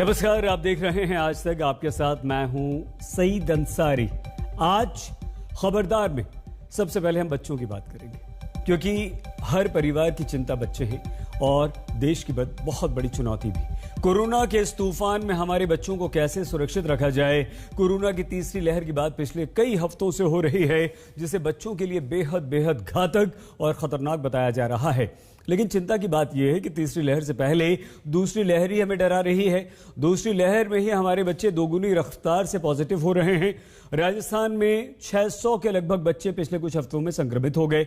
नमस्कार, आप देख रहे हैं आज तक। आपके साथ मैं हूं सईद अंसारी। आज खबरदार में सबसे पहले हम बच्चों की बात करेंगे, क्योंकि हर परिवार की चिंता बच्चे हैं और देश की बहुत बड़ी चुनौती भी। कोरोना के इस तूफान में हमारे बच्चों को कैसे सुरक्षित रखा जाए। कोरोना की तीसरी लहर की बात पिछले कई हफ्तों से हो रही है, जिसे बच्चों के लिए बेहद घातक और खतरनाक बताया जा रहा है। लेकिन चिंता की बात यह है कि तीसरी लहर से पहले दूसरी लहर ही हमें डरा रही है। दूसरी लहर में ही हमारे बच्चे दोगुनी रफ्तार से पॉजिटिव हो रहे हैं। राजस्थान में 600 के लगभग बच्चे पिछले कुछ हफ्तों में संक्रमित हो गए।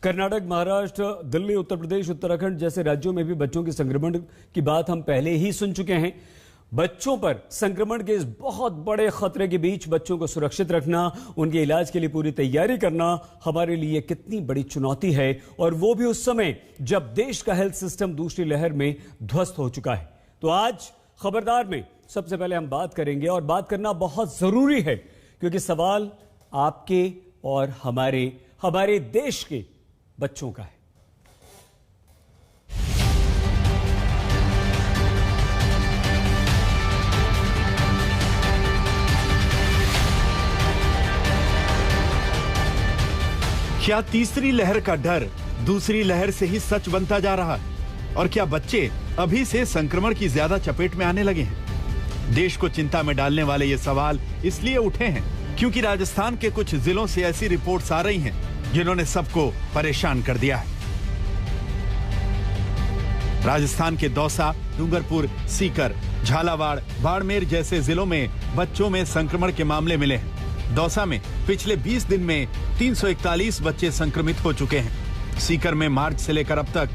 कर्नाटक, महाराष्ट्र, दिल्ली, उत्तर प्रदेश, उत्तराखंड जैसे राज्यों में भी बच्चों के संक्रमण की बात हम पहले ही सुन चुके हैं। बच्चों पर संक्रमण के इस बहुत बड़े खतरे के बीच बच्चों को सुरक्षित रखना, उनके इलाज के लिए पूरी तैयारी करना हमारे लिए कितनी बड़ी चुनौती है, और वो भी उस समय जब देश का हेल्थ सिस्टम दूसरी लहर में ध्वस्त हो चुका है। तो आज खबरदार में सबसे पहले हम बात करेंगे, और बात करना बहुत जरूरी है, क्योंकि सवाल आपके और हमारे देश के बच्चों का है। क्या तीसरी लहर का डर दूसरी लहर से ही सच बनता जा रहा है? और क्या बच्चे अभी से संक्रमण की ज्यादा चपेट में आने लगे हैं? देश को चिंता में डालने वाले ये सवाल इसलिए उठे हैं क्योंकि राजस्थान के कुछ जिलों से ऐसी रिपोर्ट्स आ रही हैं जिन्होंने सबको परेशान कर दिया है। राजस्थान के दौसा, डूंगरपुर, सीकर, झालावाड़, बाड़मेर जैसे जिलों में बच्चों में संक्रमण के मामले मिले हैं। दौसा में पिछले 20 दिन में 341 बच्चे संक्रमित हो चुके हैं। सीकर में मार्च से लेकर अब तक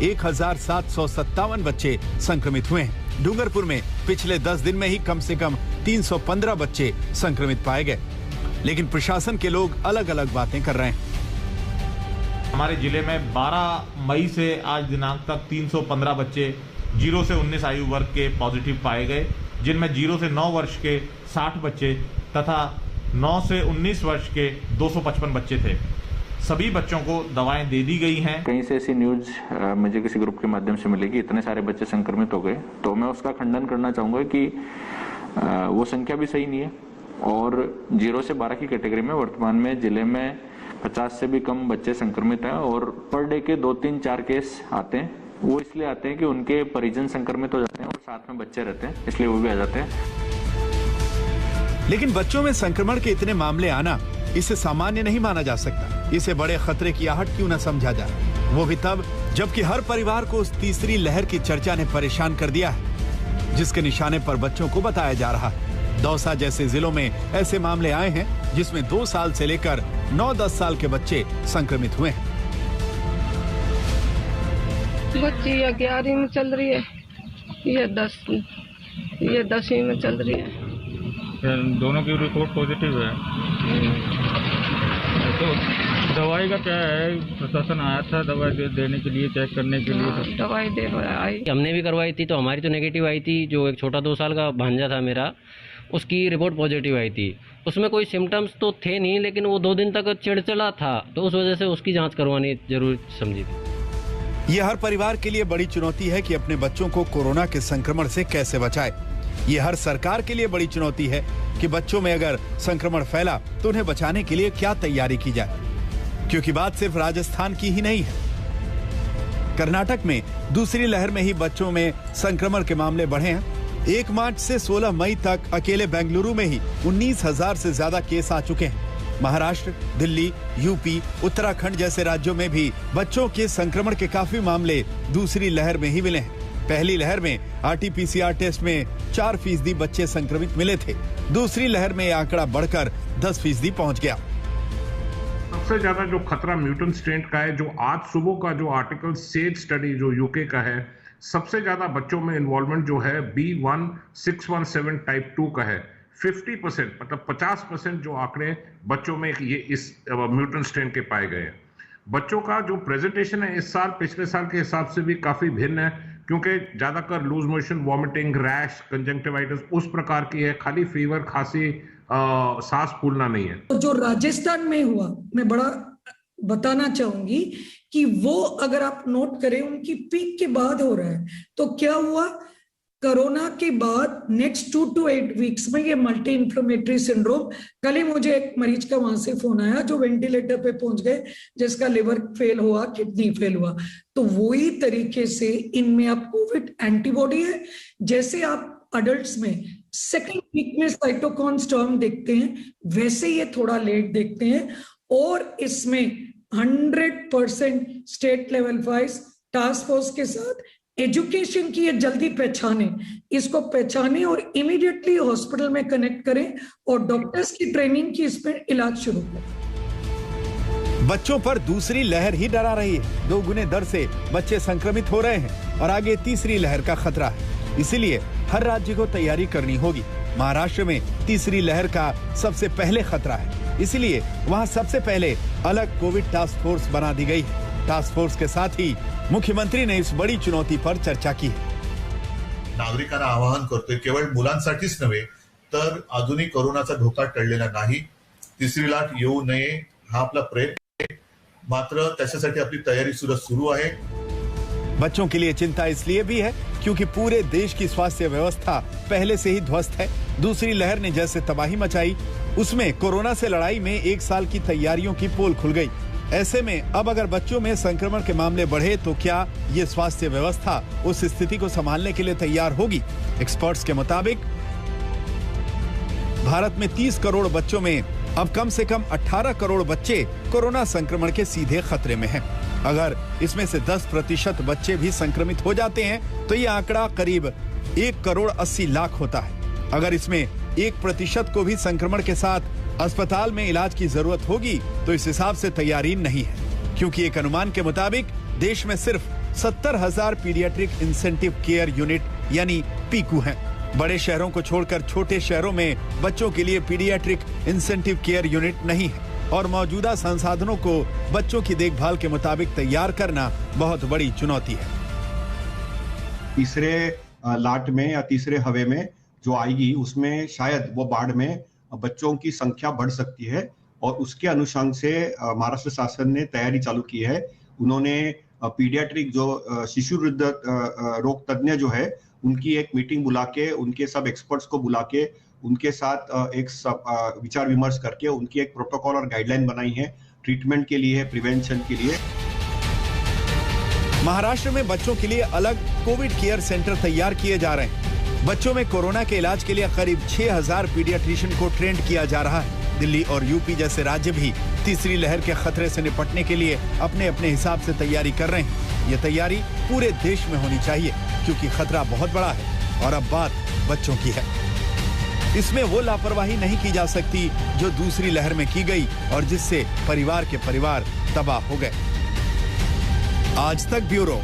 1757 बच्चे संक्रमित हुए हैं। डूंगरपुर में पिछले 10 दिन में ही कम से कम 315 बच्चे संक्रमित पाए गए। लेकिन प्रशासन के लोग अलग अलग बातें कर रहे हैं। हमारे जिले में 12 मई से आज दिनांक तक 315 बच्चे 0 से 19 आयु वर्ग के पॉजिटिव पाए गए, जिनमें 0 से 9 वर्ष के 60 बच्चे तथा 9 से 19 वर्ष के 255 बच्चे थे। सभी बच्चों को दवाएं दे दी गई हैं। कहीं से ऐसी न्यूज मुझे किसी ग्रुप के माध्यम से मिली कि इतने सारे बच्चे संक्रमित हो गए, तो मैं उसका खंडन करना चाहूंगा कि वो संख्या भी सही नहीं है। और 0 से 12 की कैटेगरी में वर्तमान में जिले में 50 से भी कम बच्चे संक्रमित हैं, और पर डे के 2, 3, 4 केस आते हैं। वो इसलिए आते हैं कि उनके परिजन संक्रमित हो जाते हैं और साथ में बच्चे रहते हैं, इसलिए वो भी आ जाते हैं। लेकिन बच्चों में संक्रमण के इतने मामले आना इसे सामान्य नहीं माना जा सकता। इसे बड़े खतरे की आहट क्यों न समझा जाए, वो भी तब जबकि हर परिवार को उस तीसरी लहर की चर्चा ने परेशान कर दिया है, जिसके निशाने पर बच्चों को बताया जा रहा है। दौसा जैसे जिलों में ऐसे मामले आए हैं जिसमें 2 साल से लेकर 9-10 साल के बच्चे संक्रमित हुए हैं। बच्ची 11वीं में चल रही है, ये 10वीं में चल रही है। दोनों की रिपोर्ट पॉजिटिव है। तो दवाई का क्या है? प्रशासन आया था दवाई देने के लिए, चेक करने के लिए। दवाई दे आई, हमने भी करवाई थी, तो हमारी तो नेगेटिव आई थी। जो एक छोटा 2 साल का भांजा था मेरा, उसकी रिपोर्ट पॉजिटिव आई थी। उसमें कोई सिम्टम्स तो थे नहीं, लेकिन वो 2 दिन तक चिड़चिड़ा था, तो उस वजह से उसकी जांच करवानी जरूरी समझी थी। ये हर परिवार के लिए बड़ी चुनौती है कि अपने बच्चों को कोरोना के संक्रमण से कैसे बचाए। ये हर सरकार के लिए बड़ी चुनौती है कि बच्चों में अगर संक्रमण फैला तो उन्हें बचाने के लिए क्या तैयारी की जाए, क्योंकि बात सिर्फ राजस्थान की ही नहीं है। कर्नाटक में दूसरी लहर में ही बच्चों में संक्रमण के मामले बढ़े हैं। 1 मार्च से 16 मई तक अकेले बेंगलुरु में ही 19,000 से ज्यादा केस आ चुके हैं। महाराष्ट्र, दिल्ली, यूपी, उत्तराखंड जैसे राज्यों में भी बच्चों के संक्रमण के काफी मामले दूसरी लहर में ही मिले हैं। पहली लहर में RT-PCR टेस्ट में 4% बच्चे संक्रमित मिले थे। दूसरी लहर में यह आंकड़ा बढ़कर 10% पहुंच गया। सबसे ज्यादा जो खतरा म्यूटेंट स्ट्रेन का है, जो आज सुबह का जो आर्टिकल सेज स्टडी जो यूके का है, सबसे ज्यादा बच्चों में इन्वॉल्वमेंट जो है B1617 टाइप 2 का है। 50% मतलब 50% जो आंकड़े बच्चों में ये इस म्यूटेंट स्ट्रेन के पाए गए हैं। बच्चों का जो प्रेजेंटेशन है इस साल पिछले साल के हिसाब से भी काफी भिन्न है, क्योंकि ज्यादातर loose motion, vomiting, rash, conjunctivitis उस प्रकार की है, खाली फीवर, खांसी, सांस फूलना नहीं है। तो जो राजस्थान में हुआ, मैं बड़ा बताना चाहूंगी कि वो अगर आप नोट करें उनकी पीक के बाद हो रहा है। तो क्या हुआ, कोरोना के बाद नेक्स्ट 2 to 8 वीक्स में ये मल्टी इन्फ्लेमेटरी सिंड्रोम, कल ही मुझे एक मरीज का वहां से फोन आया जो वेंटिलेटर पे पहुंच गए, जिसका लिवर फेल हुआ, किडनी फेल हुआ। तो वही तरीके से इनमें अब कोविड एंटीबॉडी है। जैसे आप अडल्ट्स में सेकेंड वीक में साइटोकाइन स्टॉर्म देखते हैं, वैसे ये थोड़ा लेट देखते हैं। और इसमें 100% state level wise task force के साथ एजुकेशन की ये जल्दी पहचाने, इसको पहचाने और इमीडिएटली हॉस्पिटल में कनेक्ट करें और डॉक्टर्स की ट्रेनिंग की इस पर इलाज शुरू करें। बच्चों पर दूसरी लहर ही डरा रही है। 2 गुने दर से बच्चे संक्रमित हो रहे हैं और आगे तीसरी लहर का खतरा है। इसीलिए हर राज्य को तैयारी करनी होगी। महाराष्ट्र में तीसरी लहर का सबसे पहले खतरा है, इसलिए वहां सबसे पहले अलग कोविड टास्क फोर्स बना दी गई है। टास्क फोर्स के साथ ही मुख्यमंत्री ने इस बड़ी चुनौती पर चर्चा की है। नागरिकांना आवाहन करतोय, केवळ मुलांसाठीच नव्हे तर अजूनही कोरोनाचा धोका टळलेला नाही, तिसरी लाट येऊ नये हा आपला प्रयत्न आहे, मात्र त्याच्यासाठी आपली तयारी सुरू आहे। बच्चों के लिए चिंता इसलिए भी है क्योंकि पूरे देश की स्वास्थ्य व्यवस्था पहले से ही ध्वस्त है। दूसरी लहर ने जैसे तबाही मचाई, उसमें कोरोना से लड़ाई में 1 साल की तैयारियों की पोल खुल गई। ऐसे में अब अगर बच्चों में संक्रमण के मामले बढ़े तो क्या ये स्वास्थ्य व्यवस्था उस स्थिति को संभालने के लिए तैयार होगी? एक्सपर्ट्स के मुताबिक भारत में 30 करोड़ बच्चों में अब कम से कम 18 करोड़ बच्चे कोरोना संक्रमण के सीधे खतरे में हैं। अगर इसमें से 10% बच्चे भी संक्रमित हो जाते हैं तो ये आंकड़ा करीब 1 करोड़ 80 लाख होता है। अगर इसमें 1% को भी संक्रमण के साथ अस्पताल में इलाज की जरूरत होगी तो इस हिसाब से तैयारी नहीं है, क्योंकि एक अनुमान के मुताबिक देश में सिर्फ 70,000 पीडियाट्रिक इंसेंटिव केयर यूनिट यानी पीकू हैं। बड़े शहरों को छोड़कर छोटे शहरों में बच्चों के लिए पीडियाट्रिक इंसेंटिव केयर यूनिट नहीं है और मौजूदा संसाधनों को बच्चों की देखभाल के मुताबिक तैयार करना बहुत बड़ी चुनौती है। तीसरे लाट में या तीसरे हवे में जो आएगी उसमें शायद वो बाढ़ में बच्चों की संख्या बढ़ सकती है और उसके अनुषंग से महाराष्ट्र शासन ने तैयारी चालू की है। उन्होंने पीडियाट्रिक जो शिशु वृद्ध रोग तज्ञ जो है उनकी एक मीटिंग बुला के, उनके सब एक्सपर्ट्स को बुला के उनके साथ एक विचार विमर्श करके उनकी एक प्रोटोकॉल और गाइडलाइन बनाई है ट्रीटमेंट के लिए, प्रिवेंशन के लिए। महाराष्ट्र में बच्चों के लिए अलग कोविड केयर सेंटर तैयार किए जा रहे हैं। बच्चों में कोरोना के इलाज के लिए करीब 6,000 पीडियाट्रिशियन को ट्रेंड किया जा रहा है। दिल्ली और यूपी जैसे राज्य भी तीसरी लहर के खतरे से निपटने के लिए अपने अपने हिसाब से तैयारी कर रहे हैं। ये तैयारी पूरे देश में होनी चाहिए क्योंकि खतरा बहुत बड़ा है और अब बात बच्चों की है। इसमें वो लापरवाही नहीं की जा सकती जो दूसरी लहर में की गई और जिससे परिवार के परिवार तबाह हो गए। आज तक ब्यूरो।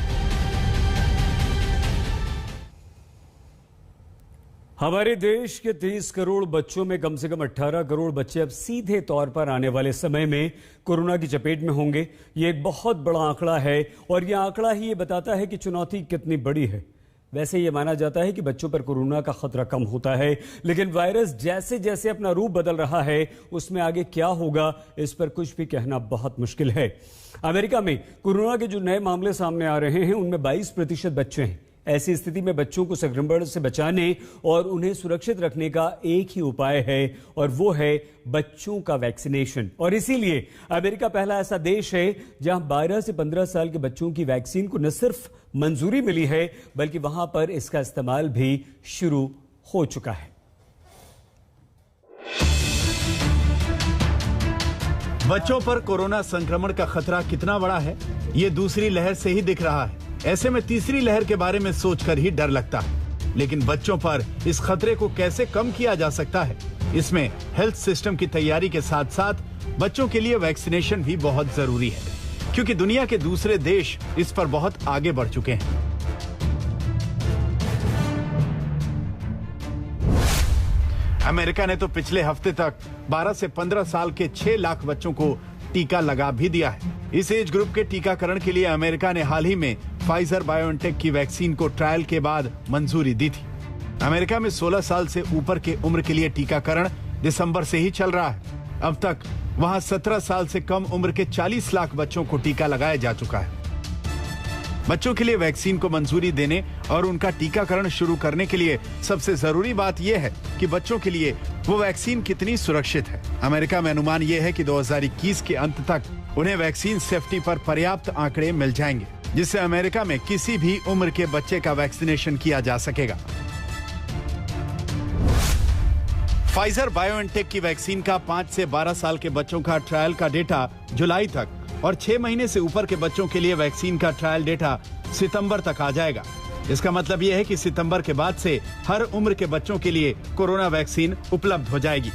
हमारे देश के 30 करोड़ बच्चों में कम से कम 18 करोड़ बच्चे अब सीधे तौर पर आने वाले समय में कोरोना की चपेट में होंगे। ये एक बहुत बड़ा आंकड़ा है और यह आंकड़ा ही ये बताता है कि चुनौती कितनी बड़ी है। वैसे ये माना जाता है कि बच्चों पर कोरोना का खतरा कम होता है, लेकिन वायरस जैसे जैसे अपना रूप बदल रहा है उसमें आगे क्या होगा इस पर कुछ भी कहना बहुत मुश्किल है। अमेरिका में कोरोना के जो नए मामले सामने आ रहे हैं उनमें 22% बच्चे हैं। ऐसी स्थिति में बच्चों को संक्रमण से बचाने और उन्हें सुरक्षित रखने का एक ही उपाय है और वो है बच्चों का वैक्सीनेशन। और इसीलिए अमेरिका पहला ऐसा देश है जहां 12 से 15 साल के बच्चों की वैक्सीन को न सिर्फ मंजूरी मिली है बल्कि वहां पर इसका इस्तेमाल भी शुरू हो चुका है। बच्चों पर कोरोना संक्रमण का खतरा कितना बड़ा है ये दूसरी लहर से ही दिख रहा है। ऐसे में तीसरी लहर के बारे में सोचकर ही डर लगता है। लेकिन बच्चों पर इस खतरे को कैसे कम किया जा सकता है, इसमें हेल्थ सिस्टम की तैयारी के साथ साथ बच्चों के लिए वैक्सीनेशन भी बहुत जरूरी है, क्योंकि दुनिया के दूसरे देश इस पर बहुत आगे बढ़ चुके हैं। अमेरिका ने तो पिछले हफ्ते तक 12 से 15 साल के 6 लाख बच्चों को टीका लगा भी दिया है। इस एज ग्रुप के टीकाकरण के लिए अमेरिका ने हाल ही में फाइजर बायोएनटेक की वैक्सीन को ट्रायल के बाद मंजूरी दी थी। अमेरिका में 16 साल से ऊपर के उम्र के लिए टीकाकरण दिसंबर से ही चल रहा है। अब तक वहां 17 साल से कम उम्र के 40 लाख बच्चों को टीका लगाया जा चुका है। बच्चों के लिए वैक्सीन को मंजूरी देने और उनका टीकाकरण शुरू करने के लिए सबसे जरूरी बात यह है कि बच्चों के लिए वो वैक्सीन कितनी सुरक्षित है। अमेरिका में अनुमान यह है कि 2021 के अंत तक उन्हें वैक्सीन सेफ्टी पर पर्याप्त आंकड़े मिल जाएंगे, जिससे अमेरिका में किसी भी उम्र के बच्चे का वैक्सीनेशन किया जा सकेगा। फाइजर बायोएनटेक की वैक्सीन का 5 से 12 साल के बच्चों का ट्रायल का डेटा जुलाई तक और 6 महीने से ऊपर के बच्चों के लिए वैक्सीन का ट्रायल डेटा सितंबर तक आ जाएगा। इसका मतलब यह है कि सितंबर के बाद से हर उम्र के बच्चों के लिए कोरोना वैक्सीन उपलब्ध हो जाएगी।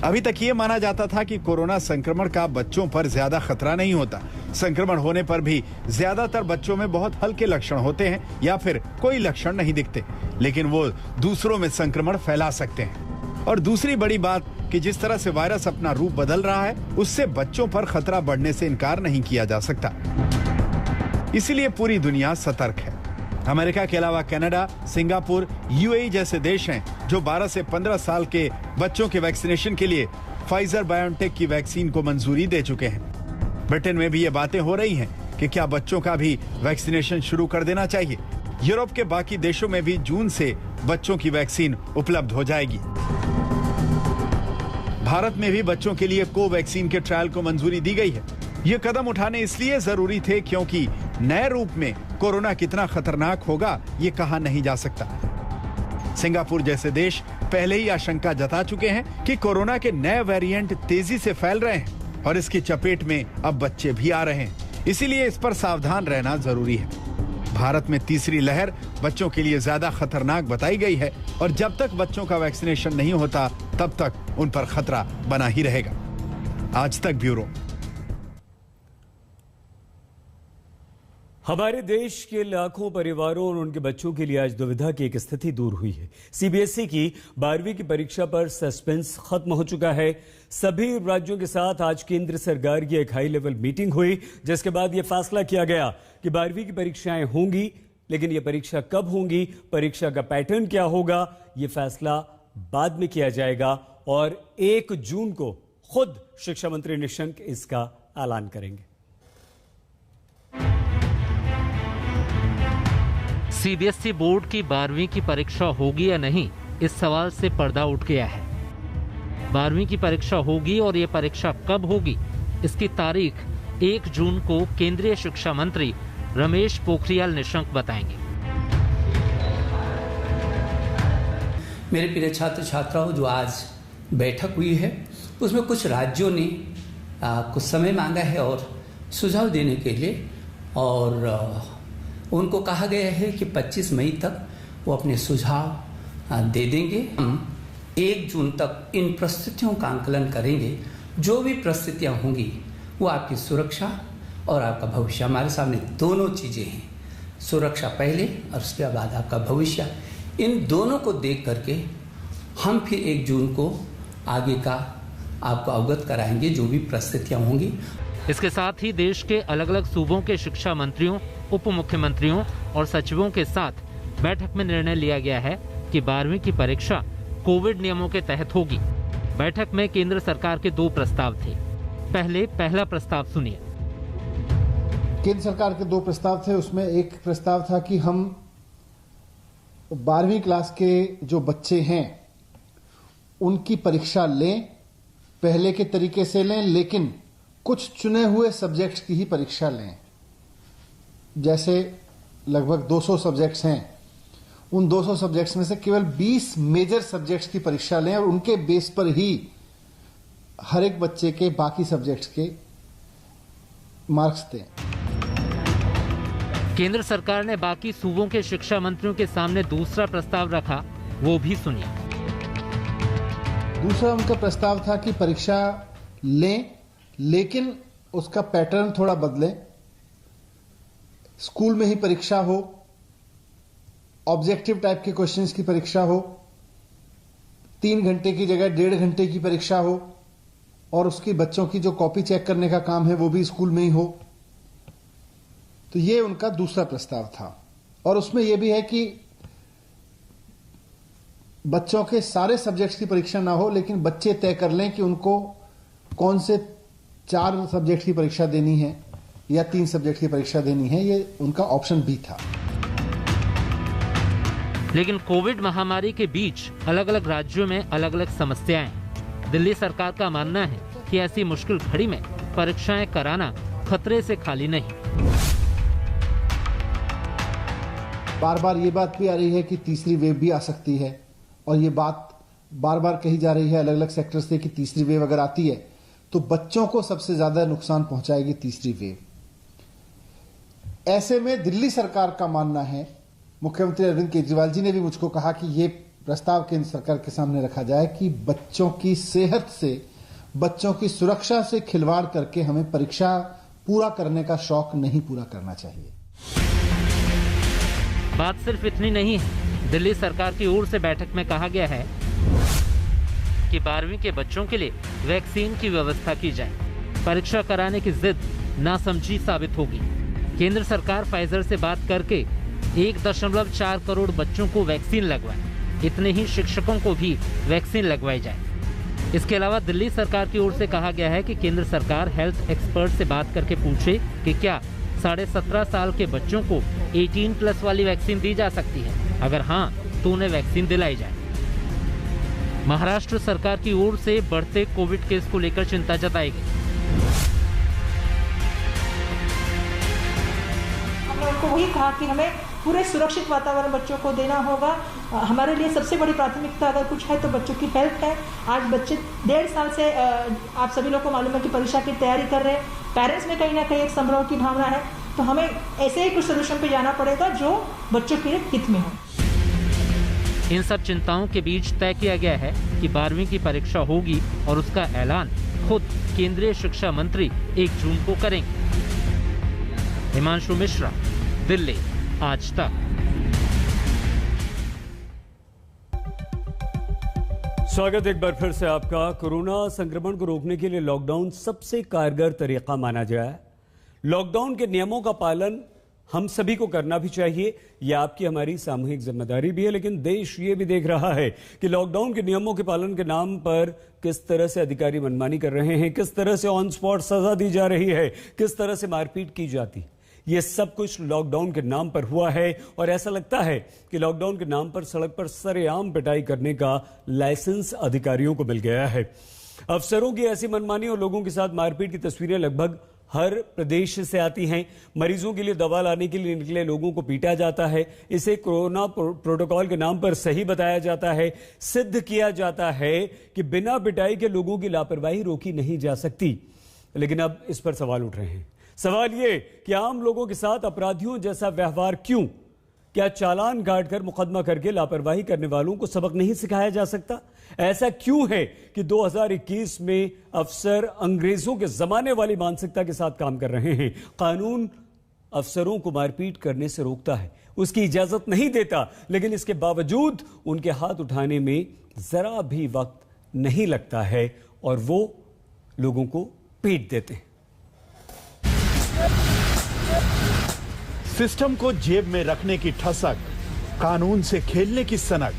अभी तक ये माना जाता था कि कोरोना संक्रमण का बच्चों पर ज्यादा खतरा नहीं होता। संक्रमण होने पर भी ज्यादातर बच्चों में बहुत हल्के लक्षण होते हैं या फिर कोई लक्षण नहीं दिखते, लेकिन वो दूसरों में संक्रमण फैला सकते हैं। और दूसरी बड़ी बात कि जिस तरह से वायरस अपना रूप बदल रहा है, उससे बच्चों पर खतरा बढ़ने से इनकार नहीं किया जा सकता। इसीलिए पूरी दुनिया सतर्क है। अमेरिका के अलावा कनाडा, सिंगापुर, यूएई जैसे देश हैं जो 12 से 15 साल के बच्चों के वैक्सीनेशन के लिए फाइजर बायोएनटेक की वैक्सीन को मंजूरी दे चुके हैं। ब्रिटेन में भी ये बातें हो रही हैं कि क्या बच्चों का भी वैक्सीनेशन शुरू कर देना चाहिए। यूरोप के बाकी देशों में भी जून से बच्चों की वैक्सीन उपलब्ध हो जाएगी। भारत में भी बच्चों के लिए कोवैक्सीन के ट्रायल को मंजूरी दी गई है। ये कदम उठाने इसलिए जरूरी थे क्योंकि नए रूप में कोरोना कितना खतरनाक होगा ये कहा नहीं जा सकता। सिंगापुर जैसे देश पहले ही आशंका जता चुके हैं कि कोरोना के नए वेरिएंट तेजी से फैल रहे हैं और इसकी चपेट में अब बच्चे भी आ रहे हैं। इसीलिए इस पर सावधान रहना जरूरी है। भारत में तीसरी लहर बच्चों के लिए ज्यादा खतरनाक बताई गई है और जब तक बच्चों का वैक्सीनेशन नहीं होता तब तक उन पर खतरा बना ही रहेगा। आज तक ब्यूरो। हमारे देश के लाखों परिवारों और उनके बच्चों के लिए आज दुविधा की एक स्थिति दूर हुई है। सीबीएसई की 12वीं की परीक्षा पर सस्पेंस खत्म हो चुका है। सभी राज्यों के साथ आज केंद्र सरकार की एक हाई लेवल मीटिंग हुई, जिसके बाद यह फैसला किया गया कि 12वीं की परीक्षाएं होंगी, लेकिन यह परीक्षा कब होंगी, परीक्षा का पैटर्न क्या होगा, यह फैसला बाद में किया जाएगा और 1 जून को खुद शिक्षा मंत्री निशंक इसका ऐलान करेंगे। सीबीएसई बोर्ड की 12वीं की परीक्षा होगी या नहीं, इस सवाल से पर्दा उठ गया है। 12वीं की परीक्षा होगी और ये परीक्षा कब होगी, इसकी तारीख 1 जून को केंद्रीय शिक्षा मंत्री रमेश पोखरियाल निशंक बताएंगे। मेरे प्रिय छात्र छात्राओं, जो आज बैठक हुई है उसमें कुछ राज्यों ने कुछ समय मांगा है और सुझाव देने के लिए, और उनको कहा गया है कि 25 मई तक वो अपने सुझाव दे देंगे। हम 1 जून तक इन परिस्थितियों का आंकलन करेंगे। जो भी परिस्थितियां होंगी वो आपकी सुरक्षा और आपका भविष्य, हमारे सामने दोनों चीज़ें हैं, सुरक्षा पहले और उसके बाद आपका भविष्य। इन दोनों को देख करके हम फिर 1 जून को आगे का आपको अवगत कराएंगे जो भी परिस्थितियां होंगी। इसके साथ ही देश के अलग अलग सूबों के शिक्षा मंत्रियों, उप मुख्यमंत्रियों और सचिवों के साथ बैठक में निर्णय लिया गया है कि 12वीं की परीक्षा कोविड नियमों के तहत होगी। बैठक में केंद्र सरकार के 2 प्रस्ताव थे। पहला प्रस्ताव सुनिए। केंद्र सरकार के 2 प्रस्ताव थे। उसमें एक प्रस्ताव था कि हम 12वीं क्लास के जो बच्चे हैं उनकी परीक्षा लें, पहले के तरीके से लें, लेकिन कुछ चुने हुए सब्जेक्ट्स की ही परीक्षा लें। जैसे लगभग 200 सब्जेक्ट्स हैं, उन 200 सब्जेक्ट्स में से केवल 20 मेजर सब्जेक्ट्स की परीक्षा लें और उनके बेस पर ही हर एक बच्चे के बाकी सब्जेक्ट्स के मार्क्स दें। केंद्र सरकार ने बाकी सूबों के शिक्षा मंत्रियों के सामने दूसरा प्रस्ताव रखा, वो भी सुनिए। दूसरा उनका प्रस्ताव था कि परीक्षा लें, लेकिन उसका पैटर्न थोड़ा बदलें। स्कूल में ही परीक्षा हो, ऑब्जेक्टिव टाइप के क्वेश्चंस की परीक्षा हो, 3 घंटे की जगह 1.5 घंटे की परीक्षा हो, और उसकी बच्चों की जो कॉपी चेक करने का काम है वो भी स्कूल में ही हो। तो ये उनका दूसरा प्रस्ताव था। और उसमें यह भी है कि बच्चों के सारे सब्जेक्ट्स की परीक्षा ना हो, लेकिन बच्चे तय कर लें कि उनको कौन से 4 सब्जेक्ट की परीक्षा देनी है या 3 सब्जेक्ट की परीक्षा देनी है, ये उनका ऑप्शन भी था। लेकिन कोविड महामारी के बीच अलग अलग राज्यों में अलग अलग समस्याएं हैं। दिल्ली सरकार का मानना है कि ऐसी मुश्किल घड़ी में परीक्षाएं कराना खतरे से खाली नहीं। बार बार ये बात भी आ रही है कि तीसरी वेव भी आ सकती है, और ये बात बार बार कही जा रही है अलग अलग सेक्टर से कि तीसरी वेव अगर आती है तो बच्चों को सबसे ज्यादा नुकसान पहुंचाएगी तीसरी वेव। ऐसे में दिल्ली सरकार का मानना है, मुख्यमंत्री अरविंद केजरीवाल जी ने भी मुझको कहा कि ये प्रस्ताव केंद्र सरकार के सामने रखा जाए कि बच्चों की सेहत से, बच्चों की सुरक्षा से खिलवाड़ करके हमें परीक्षा पूरा करने का शौक नहीं पूरा करना चाहिए। बात सिर्फ इतनी नहीं है। दिल्ली सरकार की ओर से बैठक में कहा गया है कि 12वीं के बच्चों के लिए वैक्सीन की व्यवस्था की जाए। परीक्षा कराने की जिद नासमझी साबित होगी। केंद्र सरकार फाइजर से बात करके 1.4 करोड़ बच्चों को वैक्सीन लगवाए। इतने ही शिक्षकों को भी वैक्सीन लगवाई जाए। इसके अलावा दिल्ली सरकार की ओर से कहा गया है कि केंद्र सरकार हेल्थ एक्सपर्ट से बात करके पूछे कि क्या 17.5 साल के बच्चों को 18+ वाली वैक्सीन दी जा सकती है। अगर हाँ तो उन्हें वैक्सीन दिलाई जाए। महाराष्ट्र सरकार की ओर से बढ़ते कोविड केस को लेकर चिंता जताई गई। हमने उनको वही कहा कि हमें पूरे सुरक्षित वातावरण बच्चों को देना होगा। हमारे लिए सबसे बड़ी प्राथमिकता अगर कुछ है तो बच्चों की हेल्थ है। आज बच्चे 1.5 साल से आप सभी लोग को मालूम है कि परीक्षा की तैयारी कर रहे हैं। पेरेंट्स में कहीं ना कहीं एक संभ्रम की भावना है, तो हमें ऐसे ही कुछ सोल्यूशन पे जाना पड़ेगा जो बच्चों के हित में हो। इन सब चिंताओं के बीच तय किया गया है कि 12वीं की परीक्षा होगी और उसका ऐलान खुद केंद्रीय शिक्षा मंत्री 1 जून को करेंगे। हिमांशु मिश्रा, दिल्ली, आज तक। स्वागत एक बार फिर से आपका। कोरोना संक्रमण को रोकने के लिए लॉकडाउन सबसे कारगर तरीका माना जाए। लॉकडाउन के नियमों का पालन हम सभी को करना भी चाहिए, यह आपकी हमारी सामूहिक जिम्मेदारी भी है। लेकिन देश ये भी देख रहा है कि लॉकडाउन के नियमों के पालन के नाम पर किस तरह से अधिकारी मनमानी कर रहे हैं, किस तरह से ऑन स्पॉट सजा दी जा रही है, किस तरह से मारपीट की जाती। ये सब कुछ लॉकडाउन के नाम पर हुआ है और ऐसा लगता है कि लॉकडाउन के नाम पर सड़क पर सरेआम पिटाई करने का लाइसेंस अधिकारियों को मिल गया है। अफसरों की ऐसी मनमानी और लोगों के साथ मारपीट की तस्वीरें लगभग हर प्रदेश से आती हैं। मरीजों के लिए दवा लाने के लिए निकले लोगों को पीटा जाता है। इसे कोरोना प्रोटोकॉल के नाम पर सही बताया जाता है। सिद्ध किया जाता है कि बिना पिटाई के लोगों की लापरवाही रोकी नहीं जा सकती। लेकिन अब इस पर सवाल उठ रहे हैं। सवाल ये कि आम लोगों के साथ अपराधियों जैसा व्यवहार क्यों? क्या चालान काटकर मुकदमा करके लापरवाही करने वालों को सबक नहीं सिखाया जा सकता? ऐसा क्यों है कि 2021 में अफसर अंग्रेजों के जमाने वाली मानसिकता के साथ काम कर रहे हैं? कानून अफसरों को मारपीट करने से रोकता है, उसकी इजाजत नहीं देता, लेकिन इसके बावजूद उनके हाथ उठाने में जरा भी वक्त नहीं लगता है और वो लोगों को पीट देते हैं। सिस्टम को जेब में रखने की ठसक, कानून से खेलने की सनक,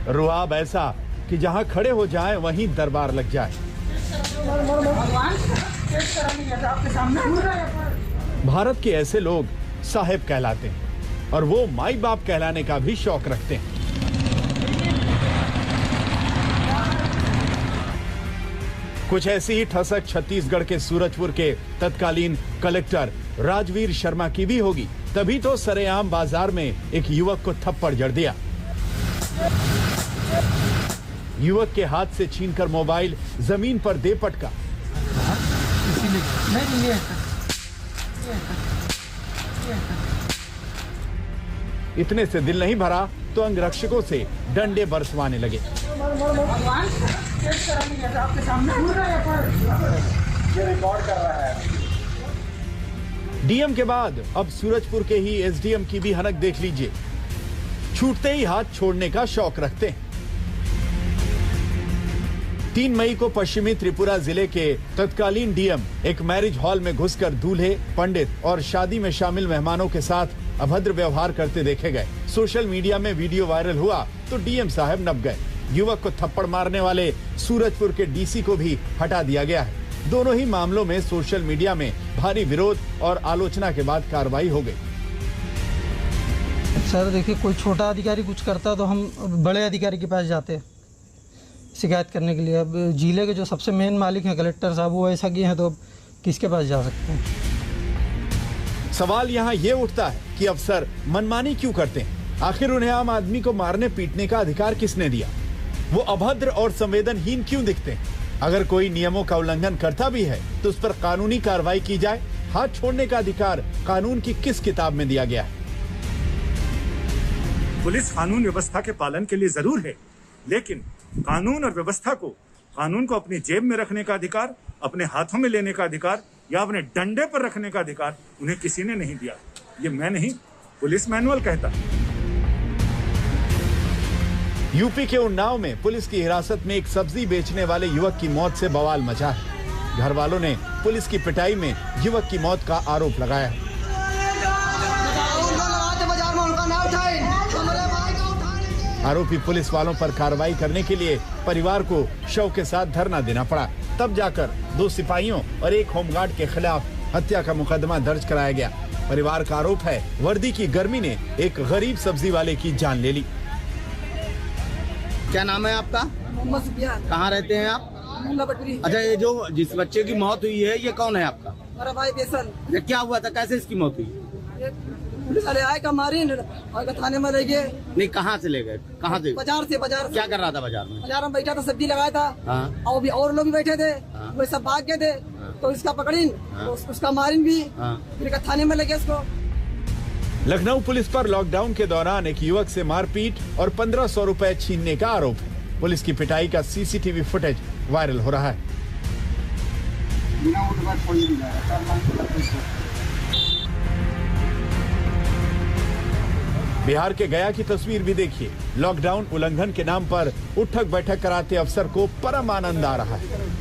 रुआब ऐसा कि जहां खड़े हो जाए वहीं दरबार लग जाए। भारत के ऐसे लोग साहेब कहलाते हैं और वो माई बाप कहलाने का भी शौक रखते हैं। कुछ ऐसी ही ठसक छत्तीसगढ़ के सूरजपुर के तत्कालीन कलेक्टर राजवीर शर्मा की भी होगी। तभी तो सरेआम बाजार में एक युवक को थप्पड़ जड़ दिया। युवक के हाथ से छीनकर मोबाइल जमीन पर दे पटका। इतने से दिल नहीं भरा तो अंगरक्षकों से डंडे बरसवाने लगे। डीएम के बाद अब सूरजपुर के ही एसडीएम की भी हनक देख लीजिए। छूटते ही हाथ छोड़ने का शौक रखते हैं। 3 मई को पश्चिमी त्रिपुरा जिले के तत्कालीन डीएम एक मैरिज हॉल में घुसकर दूल्हे, पंडित और शादी में शामिल मेहमानों के साथ अभद्र व्यवहार करते देखे गए। सोशल मीडिया में वीडियो वायरल हुआ तो डीएम साहब नप गए। युवक को थप्पड़ मारने वाले सूरजपुर के डीसी को भी हटा दिया गया है। दोनों ही मामलों में सोशल मीडिया में भारी विरोध और आलोचना के बाद कार्रवाई हो गई। सर देखिए, कोई छोटा अधिकारी कुछ करता तो हम बड़े अधिकारी के पास जाते शिकायत करने के लिए। अब जिले के जो सबसे मेन मालिक हैं कलेक्टर साहब, वो ऐसा किए हैं तो अब किसके पास जा सकते हैं। सवाल यहाँ ये उठता है कि अफसर मनमानी क्यों करते हैं? आखिर उन्हें आम आदमी को मारने पीटने का अधिकार किसने दिया? वो अभद्र और संवेदनहीन क्यों दिखते हैं? अगर कोई नियमों का उल्लंघन करता भी है तो उस पर कानूनी कार्रवाई की जाए। हाथ छोड़ने का अधिकार कानून की किस किताब में दिया गया है? पुलिस कानून व्यवस्था के पालन के लिए जरूर है, लेकिन कानून और व्यवस्था को, कानून को अपनी जेब में रखने का अधिकार, अपने हाथों में लेने का अधिकार या अपने डंडे पर रखने का अधिकार उन्हें किसी ने नहीं दिया। ये मैं नहीं, पुलिस मैनुअल कहता है। यूपी के उन्नाव में पुलिस की हिरासत में एक सब्जी बेचने वाले युवक की मौत से बवाल मचा है। घर वालों ने पुलिस की पिटाई में युवक की मौत का आरोप लगाया है। आरोपी पुलिस वालों पर कार्रवाई करने के लिए परिवार को शव के साथ धरना देना पड़ा। तब जाकर 2 सिपाहियों और 1 होमगार्ड के खिलाफ हत्या का मुकदमा दर्ज कराया गया। परिवार का आरोप है वर्दी की गर्मी ने एक गरीब सब्जी वाले की जान ले ली। क्या नाम है आपका? कहाँ रहते हैं आप? अच्छा, ये जो जिस बच्चे की मौत हुई है ये कौन है आपका? मेरा भाई फैसल। क्या हुआ था, कैसे इसकी मौत हुई? पुलिस वाले आए का मारी और थाने में ले गए। नहीं, कहाँ से ले गए? कहाँ से? बाजार से। क्या कर रहा था बाजार में? बाजार में बैठा था, सब्जी लगाया था। हाँ। और भी और लोग भी बैठे थे। हाँ। वो सब भाग गए थे। तो इसका पकड़ीन। हाँ। उसका मारिन भी। हाँ। फिर थाने में ले गए इसको। लखनऊ पुलिस पर लॉकडाउन के दौरान एक युवक से मारपीट और 1500 रुपए छीनने का आरोप है। पुलिस की पिटाई का सीसीटीवी फुटेज वायरल हो रहा है। बिहार के गया की तस्वीर भी देखिए। लॉकडाउन उल्लंघन के नाम पर उठक बैठक कराते अफसर को परम आनंद आ रहा है।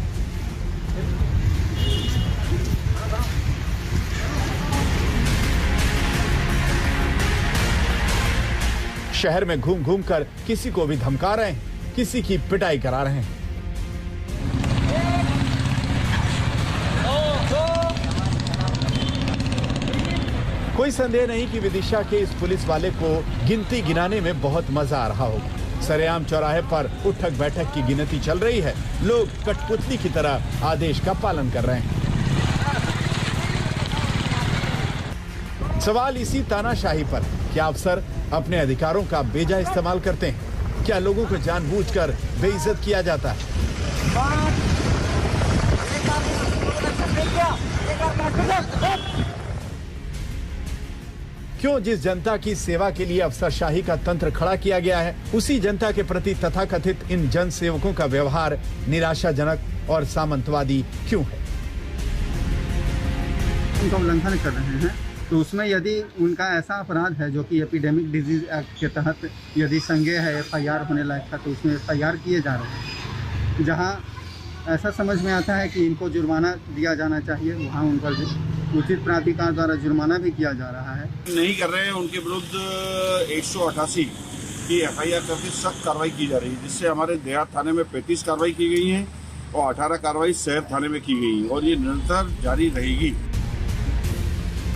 शहर में घूम घूम कर किसी को भी धमका रहे हैं, किसी की पिटाई करा रहे हैं। कोई संदेह नहीं कि विदिशा के इस पुलिस वाले को गिनती गिनाने में बहुत मजा आ रहा होगा। सरेआम चौराहे पर उठक बैठक की गिनती चल रही है। लोग कठपुतली की तरह आदेश का पालन कर रहे हैं। सवाल इसी तानाशाही पर है। क्या अफसर अपने अधिकारों का बेजा इस्तेमाल करते हैं? क्या लोगों को जानबूझकर बेइज्जत किया जाता है? क्यों जिस जनता की सेवा के लिए अफसरशाही का तंत्र खड़ा किया गया है, उसी जनता के प्रति तथाकथित इन जन सेवकों का व्यवहार निराशाजनक और सामंतवादी क्यों है? उनका उल्लंघन कर रहे हैं तो उसमें यदि उनका ऐसा अपराध है जो कि एपिडेमिक डिजीज एक्ट के तहत यदि संज्ञेय है, FIR होने लायक था, तो उसमें FIR किए जा रहे हैं। जहां ऐसा समझ में आता है कि इनको जुर्माना दिया जाना चाहिए, वहाँ उन पर उचित प्राधिकार द्वारा जुर्माना भी किया जा रहा है। नहीं कर रहे हैं, उनके विरुद्ध 188 की FIR करके सख्त कार्रवाई की जा रही है, जिससे हमारे देहात थाने में 35 कार्रवाई की गई है और 18 कार्रवाई शहर थाने में की गई और ये निरंतर जारी रहेगी।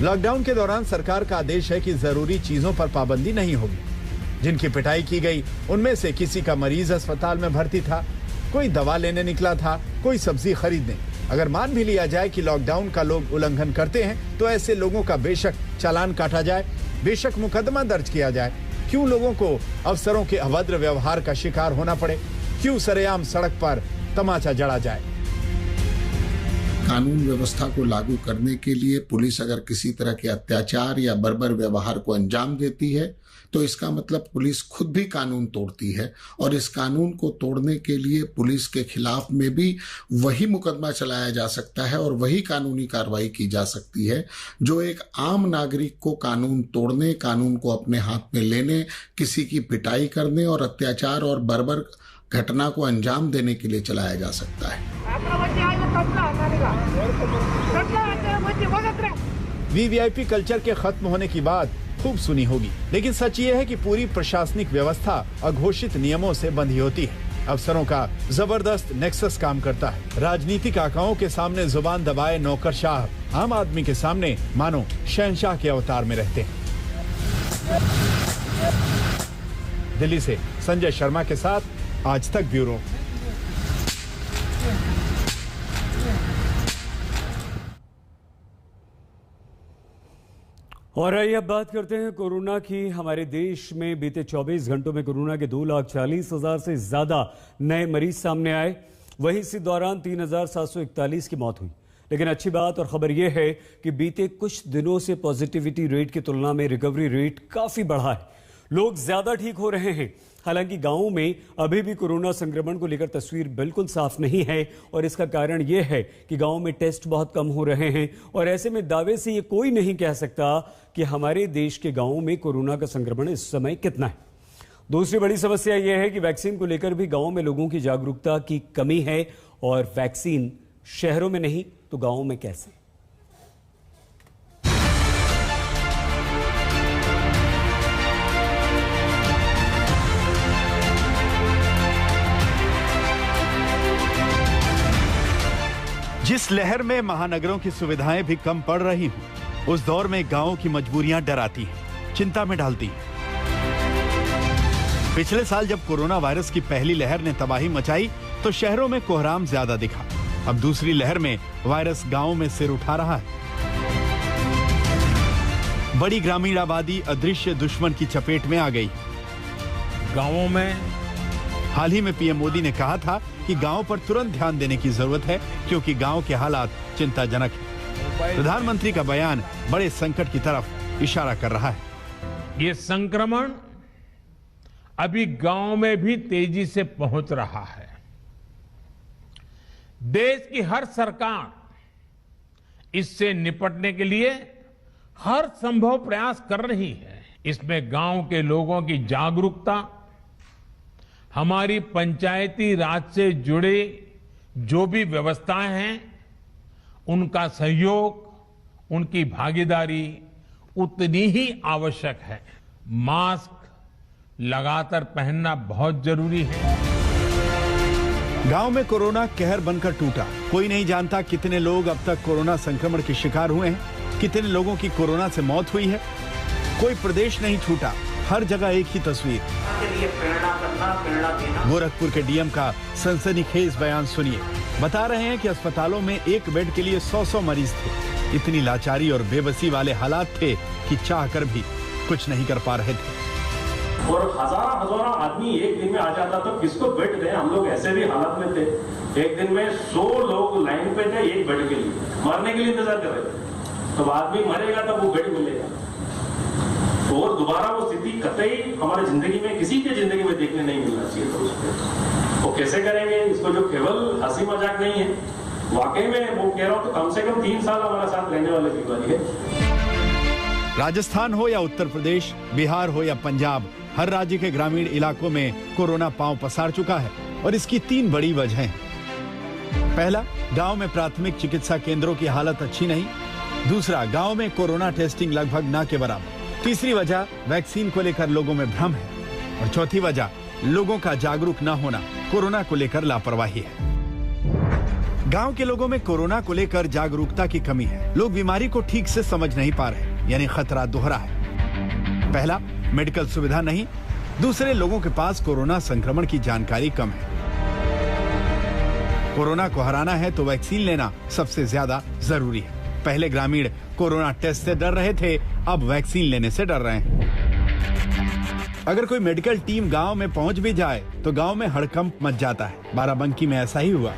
लॉकडाउन के दौरान सरकार का आदेश है कि जरूरी चीजों पर पाबंदी नहीं होगी। जिनकी पिटाई की गई उनमें से किसी का मरीज अस्पताल में भर्ती था, कोई दवा लेने निकला था, कोई सब्जी खरीदने। अगर मान भी लिया जाए कि लॉकडाउन का लोग उल्लंघन करते हैं तो ऐसे लोगों का बेशक चालान काटा जाए, बेशक मुकदमा दर्ज किया जाए। क्यों लोगों को अफसरों के अभद्र व्यवहार का शिकार होना पड़े? क्यों सरेआम सड़क पर तमाचा जड़ा जाए? कानून व्यवस्था को लागू करने के लिए पुलिस अगर किसी तरह के अत्याचार या बर्बर व्यवहार को अंजाम देती है तो इसका मतलब पुलिस खुद भी कानून तोड़ती है और इस कानून को तोड़ने के लिए पुलिस के खिलाफ में भी वही मुकदमा चलाया जा सकता है और वही कानूनी कार्रवाई की जा सकती है जो एक आम नागरिक को कानून तोड़ने, कानून को अपने हाथ में लेने, किसी की पिटाई करने और अत्याचार और बर्बर घटना को अंजाम देने के लिए चलाया जा सकता है। वीवीआईपी कल्चर के खत्म होने की बात खूब सुनी होगी, लेकिन सच ये है कि पूरी प्रशासनिक व्यवस्था अघोषित नियमों से बंधी होती है। अफसरों का जबरदस्त नेक्सस काम करता है। राजनीतिक आकाओं के सामने जुबान दबाए नौकरशाह आम आदमी के सामने मानो शहंशाह के अवतार में रहते हैं। दिल्ली से संजय शर्मा के साथ आज तक ब्यूरो। और आइए अब बात करते हैं कोरोना की। हमारे देश में बीते 24 घंटों में कोरोना के 2,40,000 से ज्यादा नए मरीज सामने आए। वहीं इसी दौरान 3,741 की मौत हुई। लेकिन अच्छी बात और खबर यह है कि बीते कुछ दिनों से पॉजिटिविटी रेट की तुलना में रिकवरी रेट काफी बढ़ा है। लोग ज्यादा ठीक हो रहे हैं। हालांकि गांवों में अभी भी कोरोना संक्रमण को लेकर तस्वीर बिल्कुल साफ नहीं है और इसका कारण यह है कि गांवों में टेस्ट बहुत कम हो रहे हैं और ऐसे में दावे से ये कोई नहीं कह सकता कि हमारे देश के गांवों में कोरोना का संक्रमण इस समय कितना है। दूसरी बड़ी समस्या यह है कि वैक्सीन को लेकर भी गांवों में लोगों की जागरूकता की कमी है और वैक्सीन शहरों में नहीं तो गांवों में कैसे। जिस लहर में महानगरों की सुविधाएं भी कम पड़ रही हूं, उस दौर में गांवों की मजबूरियां डराती हैं, चिंता में डालती हैं। पिछले साल जब कोरोना वायरस की पहली लहर ने तबाही मचाई तो शहरों में कोहराम ज्यादा दिखा। अब दूसरी लहर में वायरस गांवों में सिर उठा रहा है। बड़ी ग्रामीण आबादी अदृश्य दुश्मन की चपेट में आ गई। गांवों में हाल ही में पीएम मोदी ने कहा था कि गांव पर तुरंत ध्यान देने की जरूरत है क्योंकि गांव के हालात चिंताजनक हैं। प्रधानमंत्री का बयान बड़े संकट की तरफ इशारा कर रहा है। ये संक्रमण अभी गांव में भी तेजी से पहुंच रहा है। देश की हर सरकार इससे निपटने के लिए हर संभव प्रयास कर रही है। इसमें गांव के लोगों की जागरूकता, हमारी पंचायती राज से जुड़े जो भी व्यवस्थाएं हैं उनका सहयोग, उनकी भागीदारी उतनी ही आवश्यक है। मास्क लगातार पहनना बहुत जरूरी है। गांव में कोरोना कहर बनकर टूटा। कोई नहीं जानता कितने लोग अब तक कोरोना संक्रमण के शिकार हुए हैं, कितने लोगों की कोरोना से मौत हुई है। कोई प्रदेश नहीं छूटा, हर जगह एक ही तस्वीर। गोरखपुर के डीएम का सनसनीखेज बयान सुनिए। बता रहे हैं कि अस्पतालों में एक बेड के लिए 100 मरीज थे। इतनी लाचारी और बेबसी वाले हालात थे कि चाहकर भी कुछ नहीं कर पा रहे थे। और हजारा आदमी एक दिन में आ जाता तो किसको बेड दें। हम लोग ऐसे भी हालत में थे, एक दिन में 100 लोग लाइन पे थे एक बेड के लिए, मरने के लिए इंतजार कर रहे थे। तो आदमी मरेगा तब वो बेड मिलेगा। और दोबारा वो स्थिति कतई हमारी जिंदगी में, किसी की जिंदगी में देखने नहीं मिलना चाहिए। तो वो कैसे करेंगे इसको, जो केवल हंसी मजाक नहीं है, वाकई में वो कह रहा हूं तो कम से कम 3 साल हमारे साथ रहने वाली बीमारी है। राजस्थान हो या उत्तर प्रदेश, बिहार हो या पंजाब, हर राज्य के ग्रामीण इलाकों में कोरोना पांव पसार चुका है और इसकी 3 बड़ी वजहें। पहला, गांव में प्राथमिक चिकित्सा केंद्रों की हालत अच्छी नहीं। दूसरा, गांव में कोरोना टेस्टिंग लगभग न के बराबर। तीसरी वजह वैक्सीन को लेकर लोगों में भ्रम है और चौथी वजह लोगों का जागरूक न होना, कोरोना को लेकर लापरवाही है। गांव के लोगों में कोरोना को लेकर जागरूकता की कमी है। लोग बीमारी को ठीक से समझ नहीं पा रहे, यानी खतरा दोहरा है। पहला, मेडिकल सुविधा नहीं। दूसरे, लोगों के पास कोरोना संक्रमण की जानकारी कम है। कोरोना को हराना है तो वैक्सीन लेना सबसे ज्यादा जरूरी है। पहले ग्रामीण कोरोना टेस्ट से डर रहे थे, अब वैक्सीन लेने से डर रहे हैं। अगर कोई मेडिकल टीम गांव में पहुंच भी जाए तो गांव में हड़कंप मच जाता है। बाराबंकी में ऐसा ही हुआ।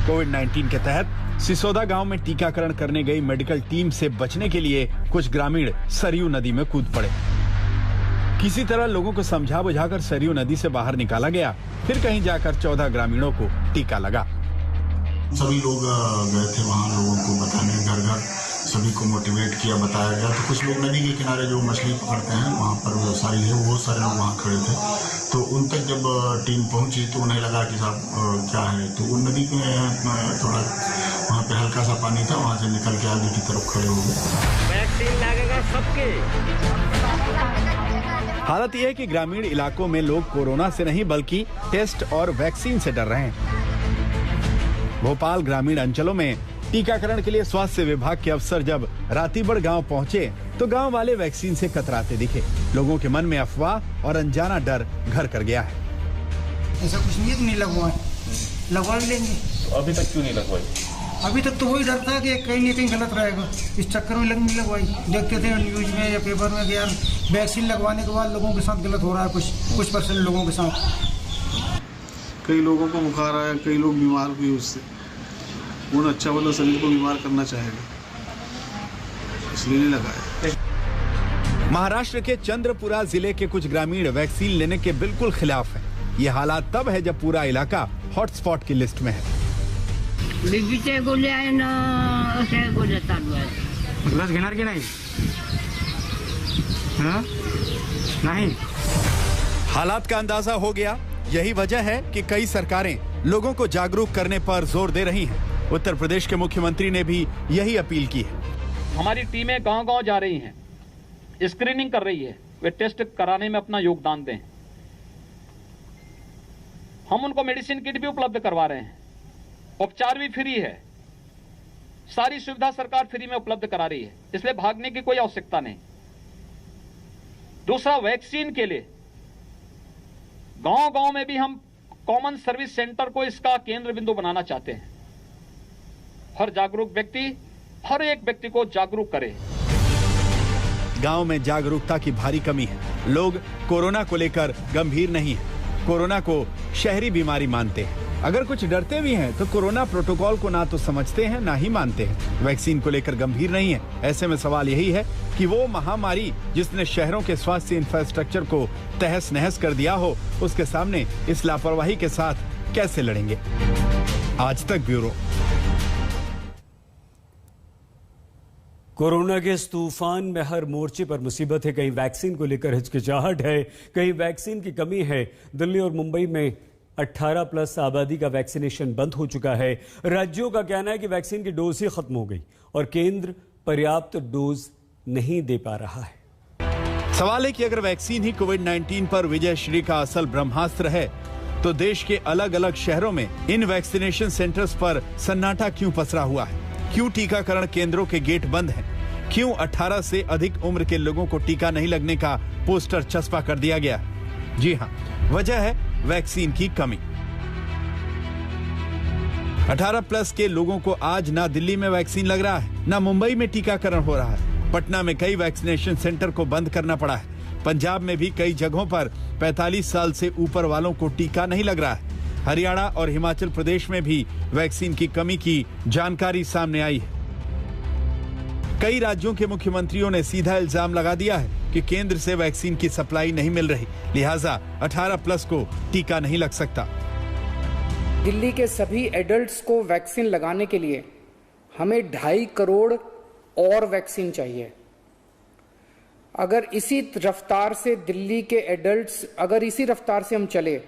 कोविड-19 के तहत सिसोदा गांव में टीकाकरण करने गई मेडिकल टीम से बचने के लिए कुछ ग्रामीण सरयू नदी में कूद पड़े। किसी तरह लोगों को समझा बुझाकर सरयू नदी से बाहर निकाला गया। फिर कहीं जाकर 14 ग्रामीणों को टीका लगा। सभी लोग गए थे वहाँ, लोगों को बताने, घर घर सभी को मोटिवेट किया, बताया गया। तो कुछ लोग नदी के किनारे जो मछली पकड़ते हैं वहाँ पर व्यवसायी है, वो सारे लोग वहाँ खड़े थे। तो उन तक जब टीम पहुँची तो उन्हें लगा कि साहब क्या है, तो वो नदी में थोड़ा वहाँ पे हल्का सा पानी था, वहाँ से निकल के आगे की तरफ खड़े हो गए। वैक्सीन लगेगा सबके। हालत यह है कि ग्रामीण इलाकों में लोग कोरोना से नहीं बल्कि टेस्ट और वैक्सीन से डर रहे हैं। भोपाल ग्रामीण अंचलों में टीकाकरण के लिए स्वास्थ्य विभाग के अफसर जब रातीबड़ गांव पहुंचे तो गांव वाले वैक्सीन से कतराते दिखे। लोगों के मन में अफवाह और अनजाना डर घर कर गया है। ऐसा कुछ नहीं लगवाए, लगवा लेंगे। तो अभी तक क्यों नहीं लगवाई? अभी तक तो वही डर था कि कहीं न कहीं गलत रहेगा, इस चक्कर में नहीं लगवाई। देखते थे न्यूज में या पेपर में कि यार वैक्सीन लगवाने के बाद लोगों के साथ गलत हो रहा है, कुछ परसेंट लोगों के साथ। कई लोगों को बुखार आया, कई लोग बीमार हुए उससे। कौन अच्छा वाला शरीर को बीमार करना चाहेगा, इसलिए नहीं लगाया। महाराष्ट्र के चंद्रपुरा जिले के कुछ ग्रामीण वैक्सीन लेने के बिल्कुल खिलाफ हैं। ये हालात तब है जब पूरा इलाका हॉटस्पॉट की लिस्ट में है। लस घेणार की नहीं? नहीं। हालात का अंदाजा हो गया। यही वजह है कि कई सरकारें लोगों को जागरूक करने पर जोर दे रही हैं। उत्तर प्रदेश के मुख्यमंत्री ने भी यही अपील की है। हमारी टीमें गांव-गांव जा रही हैं, स्क्रीनिंग कर रही है, वे टेस्ट कराने में अपना योगदान दें। हम उनको मेडिसिन किट भी उपलब्ध करवा रहे हैं, उपचार भी फ्री है, सारी सुविधा सरकार फ्री में उपलब्ध करा रही है, इसलिए भागने की कोई आवश्यकता नहीं। दूसरा, वैक्सीन के लिए गांव-गांव में भी हम कॉमन सर्विस सेंटर को इसका केंद्र बिंदु बनाना चाहते हैं। हर जागरूक व्यक्ति हर एक व्यक्ति को जागरूक करे। गांव में जागरूकता की भारी कमी है। लोग कोरोना को लेकर गंभीर नहीं है, कोरोना को शहरी बीमारी मानते हैं। अगर कुछ डरते भी हैं तो कोरोना प्रोटोकॉल को ना तो समझते हैं ना ही मानते हैं। वैक्सीन को लेकर गंभीर नहीं है। ऐसे में सवाल यही है कि वो महामारी जिसने शहरों के स्वास्थ्य इंफ्रास्ट्रक्चर को तहस नहस कर दिया हो, उसके सामने इस लापरवाही के साथ कैसे लड़ेंगे। आज तक ब्यूरो। कोरोना के इस तूफान में हर मोर्चे पर मुसीबत है। कहीं वैक्सीन को लेकर हिचकिचाहट है, कहीं वैक्सीन की कमी है। दिल्ली और मुंबई में 18+ आबादी का वैक्सीनेशन बंद हो चुका है। राज्यों का कहना है कि वैक्सीन की डोज ही खत्म हो गई और केंद्र पर्याप्त डोज नहीं दे पा रहा है। सवाल है कि अगर वैक्सीन ही कोविड-19 पर विजयश्री का असल ब्रह्मास्त्र है तो देश के अलग अलग शहरों में इन वैक्सीनेशन सेंटर्स पर सन्नाटा क्यों पसरा हुआ है? क्यों टीकाकरण केंद्रों के गेट बंद हैं? क्यों 18 से अधिक उम्र के लोगों को टीका नहीं लगने का पोस्टर चस्पा कर दिया गया? जी हां, वजह है वैक्सीन की कमी। 18+ के लोगों को आज ना दिल्ली में वैक्सीन लग रहा है, ना मुंबई में टीकाकरण हो रहा है। पटना में कई वैक्सीनेशन सेंटर को बंद करना पड़ा है। पंजाब में भी कई जगहों पर 45 साल से ऊपर वालों को टीका नहीं लग रहा है। हरियाणा और हिमाचल प्रदेश में भी वैक्सीन की कमी की जानकारी सामने आई है। कई राज्यों के मुख्यमंत्रियों ने सीधा इल्जाम लगा दिया है कि केंद्र से वैक्सीन की सप्लाई नहीं मिल रही, लिहाजा 18+ को टीका नहीं लग सकता। दिल्ली के सभी एडल्ट्स को वैक्सीन लगाने के लिए हमें 2.5 करोड़ और वैक्सीन चाहिए। अगर इसी रफ्तार से दिल्ली के एडल्ट्स, अगर इसी रफ्तार से हम चले,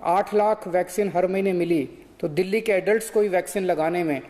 8 लाख वैक्सीन हर महीने मिली तो दिल्ली के एडल्ट्स को ही वैक्सीन लगाने में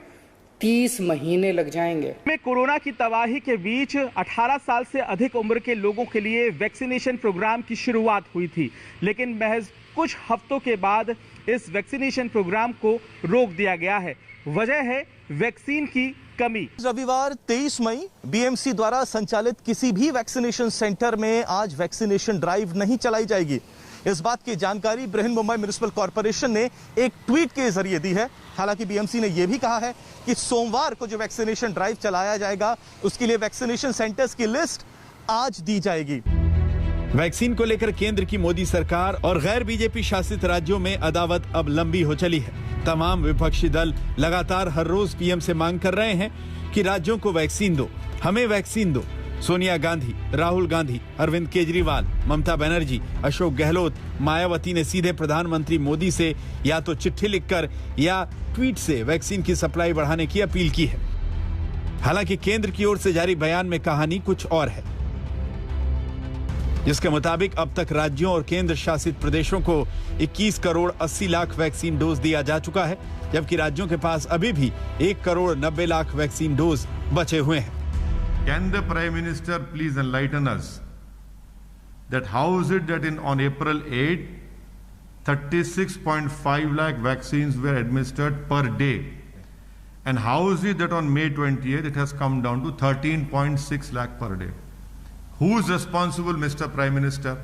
30 महीने लग जाएंगे। में कोरोना की तबाही के बीच 18 साल से अधिक उम्र के लोगों के लिए वैक्सीनेशन प्रोग्राम की शुरुआत हुई थी, लेकिन महज कुछ हफ्तों के बाद इस वैक्सीनेशन प्रोग्राम को रोक दिया गया है। वजह है वैक्सीन की कमी। रविवार 23 मई बीएमसी द्वारा संचालित किसी भी वैक्सीनेशन सेंटर में आज वैक्सीनेशन ड्राइव नहीं चलाई जाएगी। इस बात की जानकारी बृहन मुंबई म्युनिसिपल कॉर्पोरेशन ने एक ट्वीट के जरिए दी है। हालांकि बीएमसी ने यह भी कहा है कि सोमवार को जो वैक्सीनेशन ड्राइव चलाया जाएगा उसके लिए वैक्सीनेशन सेंटर्स की लिस्ट आज दी जाएगी। वैक्सीन को लेकर केंद्र की मोदी सरकार और गैर बीजेपी शासित राज्यों में अदावत अब लंबी हो चली है। तमाम विपक्षी दल लगातार हर रोज पीएम से मांग कर रहे हैं कि राज्यों को वैक्सीन दो, हमें वैक्सीन दो। सोनिया गांधी, राहुल गांधी, अरविंद केजरीवाल, ममता बनर्जी, अशोक गहलोत, मायावती ने सीधे प्रधानमंत्री मोदी से या तो चिट्ठी लिखकर या ट्वीट से वैक्सीन की सप्लाई बढ़ाने की अपील की है। हालांकि केंद्र की ओर से जारी बयान में कहानी कुछ और है। जिसके मुताबिक अब तक राज्यों और केंद्र शासित प्रदेशों को 21 करोड़ 80 लाख वैक्सीन डोज दिया जा चुका है, जबकि राज्यों के पास अभी भी 1 करोड़ 90 लाख वैक्सीन डोज बचे हुए हैं। Can the Prime Minister please enlighten us that how is it that on April 8, 36.5 lakh vaccines were administered per day, and how is it that on May 28th it has come down to 13.6 lakh per day? Who is responsible, Mr. Prime Minister?